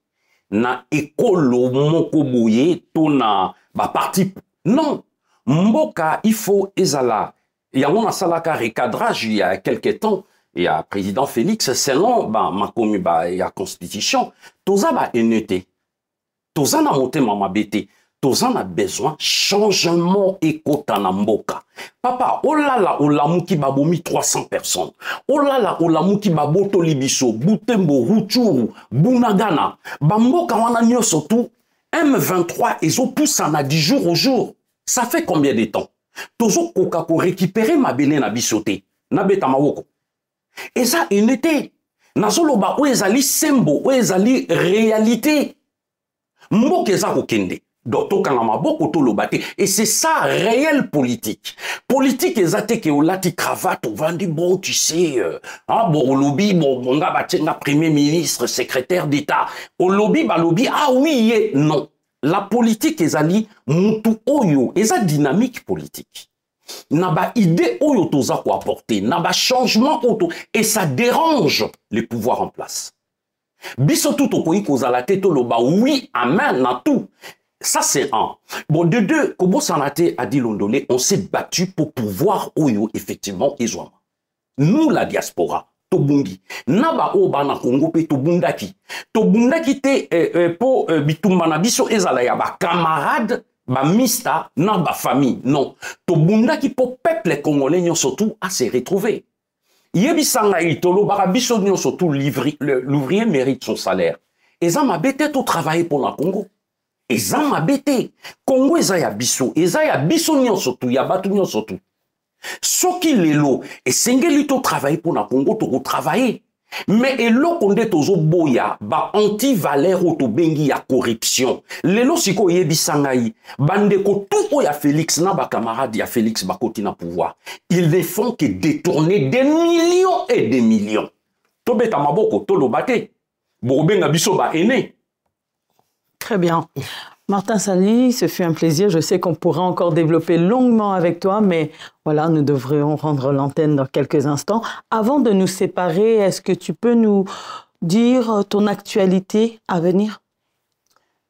na ekolo moko boye to na ba parti. Non, mboka il faut ezala. Il y a un salaka recadrage il y a quelques temps. Il y a président Félix selon ma commu il y a constitution. Toza ba enete. Toza na monté mama bete. Tozan a besoin changement écotanamboka. Papa, oh là là, olamuki babomi 300 personnes. Oh là là, olamuki baboto libiso, Butembo, Rutshuru, Bunagana. Bamboka wana nyo surtout, M23, ils ont poussé en 10 jours au jour. Ça fait combien de temps? Tozo koka ko récupérer ma bene na bisote. Na beta mawoko. Et ça, une été. Nazoloba, ou ezali sembo, ou ezali réalité. Mboka eza kokende. Et c'est ça, réelle politique. Politique, exacte que on lati cravate, on vend bon, tu sais, bon, lobby, bon, on a premier ministre, secrétaire d'État. Au lobby, ah oui, non. La politique, ezali, mutu oyo, eza dynamique politique. Naba idée oyo toza ko apporter, naba changement auto, et ça dérange les pouvoirs en place. Biso tout au koi kozala teto loba, oui, amen, na tout. Ça, c'est un. Bon, de deux, Kobo Sanate a dit Londolé, on s'est battu pour pouvoir, oyo, effectivement, Ezouama. Nous, la diaspora, Tobungi. Naba oba na Congo pe Tobundaki. Tobundaki te, po bitumbana biso ezalaya ba camarade, ba mista, na ba famille. Non. Tobundaki po peuple congolais nyon surtout à se retrouver. Yebisanga itolo, bara biso nyon surtout l'ouvrier mérite son salaire. Eza ma bête to travailler pour la Congo. Eza mabete. Congo eza ya biso nyonso tu, ya batu nyonso tu. Soki lelo, esengeli to travailler pour na Congo to travailler. Mais elo konde tozo boya, ba anti-valeur ou to bengi ya corruption. Lelo siko yebisanga yi, bandeko tout o ya Félix na ba camarade ya Félix ba koti na pouvoir. Ils ne font que détourner des millions et des millions. To beta maboko, to lo bate. Bo benga biso ba ene. Très bien. Martin Sali, ce fut un plaisir. Je sais qu'on pourra encore développer longuement avec toi, mais voilà, nous devrions rendre l'antenne dans quelques instants. Avant de nous séparer, est-ce que tu peux nous dire ton actualité à venir?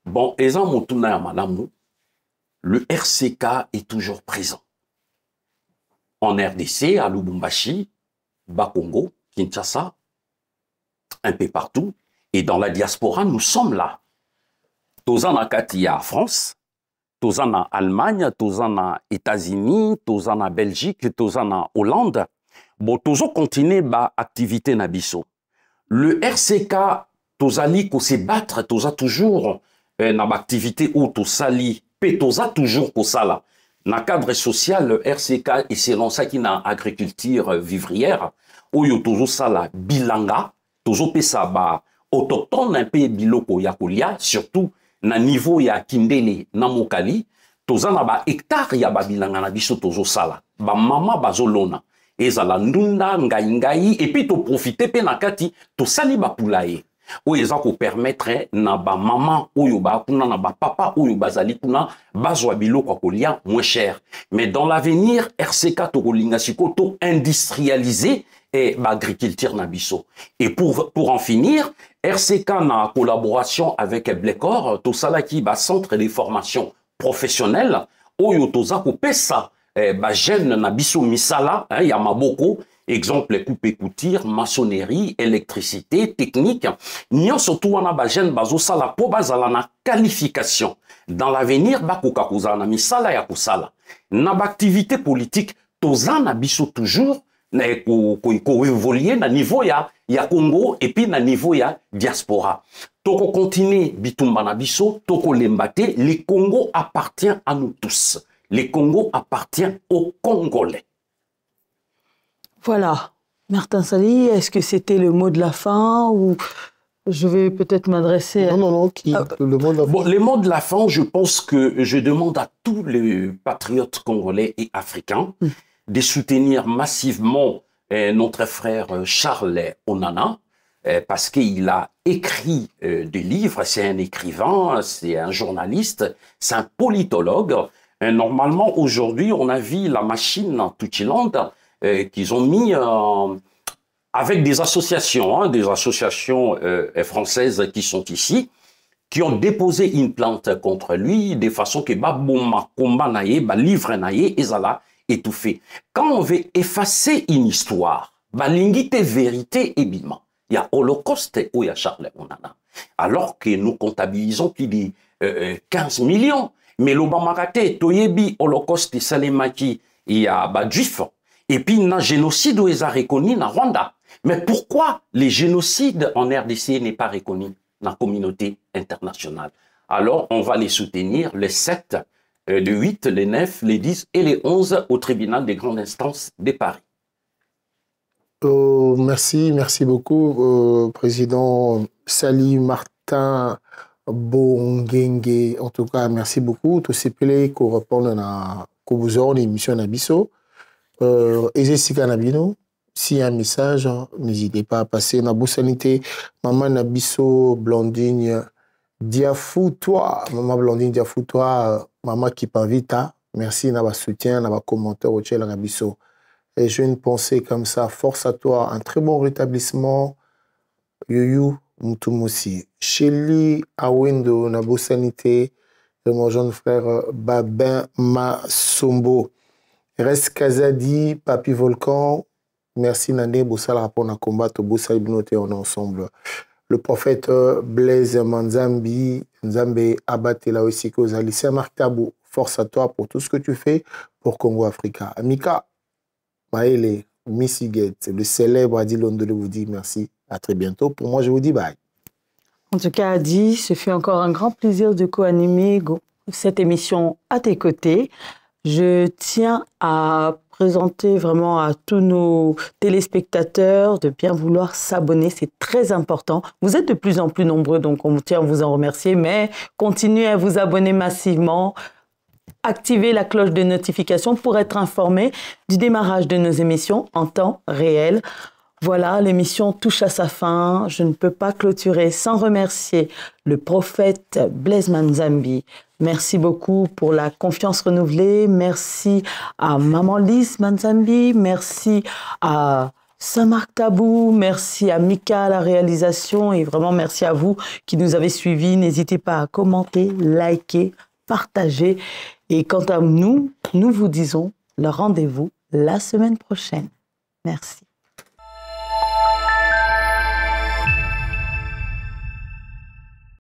Bon, Ezan Moutuna Madame, le RCK est toujours présent. En RDC, à Lubumbashi, Bas-Congo, Kinshasa, un peu partout. Et dans la diaspora, nous sommes là. Tozana Katia France, Tozana Allemagne, Tozana États-Unis, Tozana Belgique, Tozana Hollande. Bon, Tozo continue ba activité nabiso. Le RCK, Tozali ko se battre, Toza toujours na ba activité ou Tozali, pe Toza toujours ko sala. Na cadre social, le RCK et c'est lancé qui na agriculture vivrière, ou yo Tozo sala bilanga, Tozo pesa ba autochtone un peu biloko yakolia, surtout na niveau ya kindele na mokali, tozana ba hectare ya babilanga na biso tozo sala. Ba mama bazolona. Ezala ndunda, ngai, et puis to profiter pe na kati, to sali ba poulaye. oyo eza ko permettre na ba maman oyo ba kuna na ba papa oyo bazali kuna bazwa biloko kolia moins cher. Mais dans l'avenir RCK to kolinga siko to industrialiser et l'agriculture nabiso. Et pour en finir, RCK na collaboration avec Blekor, tout ça là qui ba centre de formation professionnelle, oyo toza ko pesa ba jeune nabiso misala, ya maboko, exemple coupe couture, maçonnerie, électricité, technique, nyon surtout wana ba jeune bazo sala po bazala na qualification. Dans l'avenir ba koka kozala na misala ya kusala. Na ba activité politique toza nabiso toujours ko évoluer na niveau ya Congo et puis na niveau ya diaspora. Toko continuer bitumba na biso, toko lembate, le Congo appartient à nous tous. Le Congo appartient aux Congolais. Voilà. Martin Sali, est-ce que c'était le mot de la fin ou je vais peut-être m'adresser à... Non, le mot de la fin. Bon, le mot de la fin, je pense que je demande à tous les patriotes congolais et africains de soutenir massivement notre frère Charles Onana, parce qu'il a écrit des livres, c'est un écrivain, c'est un journaliste, c'est un politologue. Normalement, aujourd'hui, on a vu la machine en Tutchiland qu'ils ont mis avec des associations françaises qui sont ici, qui ont déposé une plainte contre lui, de façon que Baboma Komba Naye, livre Naye, Ezala, étouffé. Quand on veut effacer une histoire, l'ingité vérité et bima, il y a Holocauste où il y a Charles Onana. Alors que nous comptabilisons plus de 15 millions. Mais l'Obamakate, Toyebi, Holocauste, Salemaki, il y a Juif. Et puis, il y a un génocide où ils ont reconnu dans Rwanda. Mais pourquoi les génocides en RDC n'est pas reconnu dans la communauté internationale? Alors, on va les soutenir le 7, le 8, le 9, le 10 et le 11 au tribunal des grandes instances de Paris. Merci beaucoup, Président Sali Martin Bongenge. En tout cas, merci beaucoup. Tout ces plaies qu'on répond à l'émission Nabiso. Ezesika Nabino, s'il y a un message, n'hésitez pas à passer. Nabou Sanité, Maman Nabiso, Blondine, Diafou-toi, Maman Blondine, Diafou-toi, Maman qui Vita. Merci, Naba soutien, Naba commentaire au Tchel Nabiso. Et j'ai une pensée comme ça, force à toi, un très bon rétablissement. Yoyou Moutoumossi. Chéli Awendo, Nabou Sanité, de mon jeune frère Babin Masombo. Reste Kazadi, Papi Volcan, merci Nandé, Boussala rapport à combat, Boussala Ibnoté, on est ensemble. Le prophète Blaise Manzambi, Nzambe Abatela aussi, Kozali, Saint-Marc Tabou, force à toi pour tout ce que tu fais pour Congo Africa. Amika, Maële, Missiget, le célèbre Adi Londole vous dit merci, à très bientôt. Pour moi, je vous dis bye. En tout cas, Adi, ce fut encore un grand plaisir de co-animer cette émission à tes côtés. Je tiens à présenter vraiment à tous nos téléspectateurs de bien vouloir s'abonner, c'est très important. Vous êtes de plus en plus nombreux, donc on tient à vous en remercier, mais continuez à vous abonner massivement. Activez la cloche de notification pour être informé du démarrage de nos émissions en temps réel. Voilà, l'émission touche à sa fin. Je ne peux pas clôturer sans remercier le prophète Blaise Manzambi. Merci beaucoup pour la confiance renouvelée. Merci à Maman Lise Manzambi. Merci à Saint-Marc Tabou. Merci à Mika à la réalisation. Et vraiment, merci à vous qui nous avez suivis. N'hésitez pas à commenter, liker, partager. Et quant à nous, nous vous disons le rendez-vous la semaine prochaine. Merci.